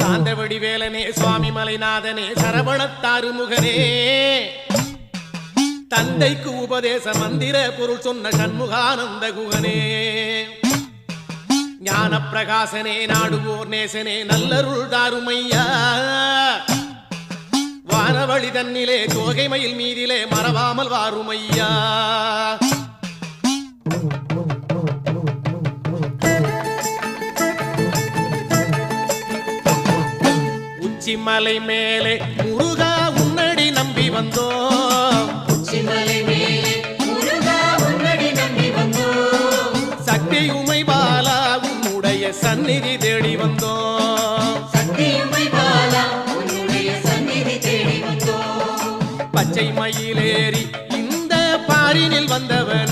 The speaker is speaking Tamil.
சாந்தவடி வேலனே சுவாமி மலைநாதனே சரவணத்தாறு முகனே தந்தைக்கு உபதேச மந்திர பொருள் சொன்ன சண்முகானந்த குகனே ஞான பிரகாசனே நாடுவோர் நேசனே நல்லருள் தாருமையா வானவழி தன்னிலே தோகை மயில் மீதிலே மறவாமல் வாருமையா உச்சிமலை மேலே முருகா உன்னடி நம்பி வந்தோம் சக்தி உமை பாலா உன்னுடைய சந்நிதி தேடி வந்தோம் பச்சை மயிலேறி இந்த பாரினில் வந்தவன்